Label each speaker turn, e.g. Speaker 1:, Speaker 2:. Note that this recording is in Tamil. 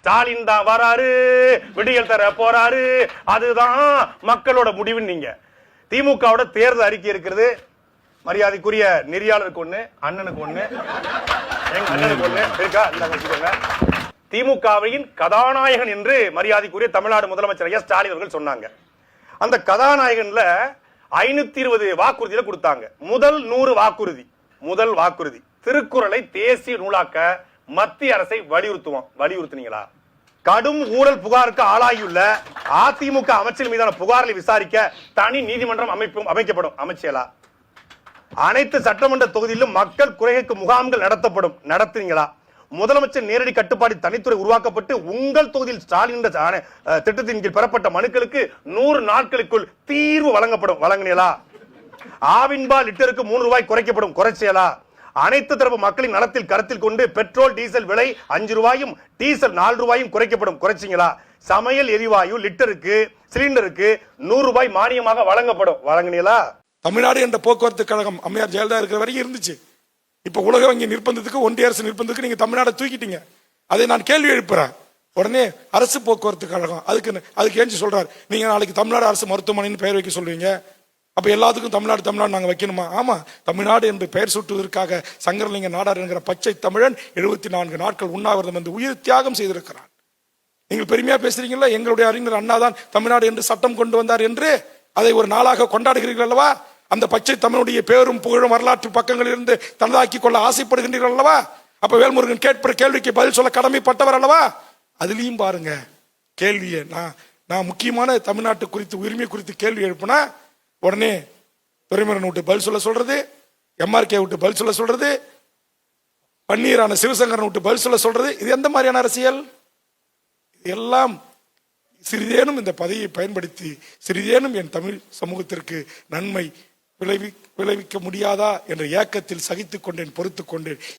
Speaker 1: ஸ்டாலின் தான் வராரு, விடியல் தர போறாரு, அதுதான் மக்களோட முடிவு. நீங்க திமுகவோட தேர்தல் அறிக்கை இருக்கிறது. மரியாதைக்குரிய நெறியாளருக்கு ஒண்ணு, அண்ணனுக்கு ஒண்ணு, எங்க அண்ணனுக்கு ஒண்ணு இருக்கா? வச்சுக்கோங்க. திமுகவின் கதாநாயகன் என்று மரியாதைக்குரிய தமிழ்நாடு முதலமைச்சர் ஐயா ஸ்டாலின் அவர்கள் சொன்னாங்க. அந்த கதாநாயகன்ல 520 வாக்குறுதிகளை கொடுத்தாங்க. முதல் 100 வாக்குறுதி, முதல் வாக்குறுதி திருக்குறளை தேசிய நூலாக்க மத்திய அரசை வலியுறுத்தினீங்களா? கடும் ஊழல் புகாருக்கு ஆளாகியுள்ள அதிமுக அமைச்சர் மீதான புகார்களை விசாரிக்க தனி நீதிமன்றம் அமைக்கப்படும், அமைச்சலா? அனைத்து சட்டமன்ற தொகுதியிலும் மக்கள் குறைகளுக்கு முகாம்கள் நடத்துனீங்களா? முதலமைச்சர் நேரடி கட்டுப்பாடு தனித்துறை உருவாக்கப்பட்டு உங்கள் தொகுதியில் ஸ்டாலின் திட்டத்தின் கீழ் பெறப்பட்ட மனுக்களுக்கு 100 நாட்களுக்குள் தீர்வு வழங்கினீங்களா? ஆவின்பால் லிட்டருக்கு 3 ரூபாய் குறைக்கப்படும், குறைச்சியலா? அனைத்து தரப்பு மக்களின் நலத்தில் கருத்தில் கொண்டு பெட்ரோல் டீசல் விலை 5 ரூபாயும் டீசல் 4 ரூபாயும் குறைக்கப்படும், குறைச்சிங்களா? சமையல் எரிவாயு லிட்டருக்கு சிலிண்டருக்கு 100 ரூபாய் மானியமாக வழங்கினீங்களா?
Speaker 2: தமிழ்நாடு என்ற போக்குவரத்து கழகம் அம்மையார் ஜெயலலிதா இருக்கிற வரைக்கும் இருந்துச்சு. இப்ப உலக வங்கி நிர்பந்தத்துக்கு, ஒன்றிய அரசு நிர்பந்தத்துக்கு நீங்க தமிழ்நாடு தூக்கிட்டீங்க. அதை நான் கேள்வி எழுப்புறேன். உடனே அரசு போக்குவரத்து கழகம் அதுக்கு ஏஞ்சி சொல்றாரு, நீங்க நாளைக்கு தமிழ்நாடு அரசு மருத்துவமனைன்னு பெயர் வைக்க சொல்லுவீங்க, அப்ப எல்லாத்துக்கும் தமிழ்நாடு நாங்க வைக்கணுமா? ஆமா, தமிழ்நாடு என்று பெயர் சூட்டுவதற்காக சங்கரலிங்க நாடார் என்கிற பச்சை தமிழன் 74 நாட்கள் உண்ணாவிரதம் என்று உயிர் தியாகம் செய்திருக்கிறார். நீங்கள் பெருமையா பேசுறீங்களா? எங்களுடைய அறிஞர் அண்ணாதான் தமிழ்நாடு என்று சட்டம் கொண்டு வந்தார் என்று அதை ஒரு நாளாக கொண்டாடுகிறீர்கள் அல்லவா? அந்த பச்சை தமிழுடைய பேரும் புகழும் வரலாற்று பக்கங்களில் இருந்து தனதாக்கி கொள்ள ஆசைப்படுகின்றீர்கள் அல்லவா? அப்ப வேல்முருகன் கேட்கிற கேள்விக்கு பதில் சொல்ல கடமைப்பட்டவர் அல்லவா? அதுலயும் பாருங்க கேள்வியை, நான் முக்கியமான தமிழ்நாட்டு குறித்து உரிமை குறித்து கேள்வி எழுப்புனா உடனே துரைமுருகன் விட்டு பதில் சொல்றது, எம்ஆர்கே விட்டு பதில் சொல்றது, பன்னீரான சிவசங்கரன் விட்டு பதில் சொல்றது, இது எந்த மாதிரியான அரசியல்? எல்லாம் சிறிதேனும் இந்த பதவியை பயன்படுத்தி சிறிதேனும் என் தமிழ் சமூகத்திற்கு நன்மை விளைவிக்க முடியாதா என்ற ஏக்கத்தில் சகித்துக் கொண்டேன், பொறுத்துக் கொண்டேன்.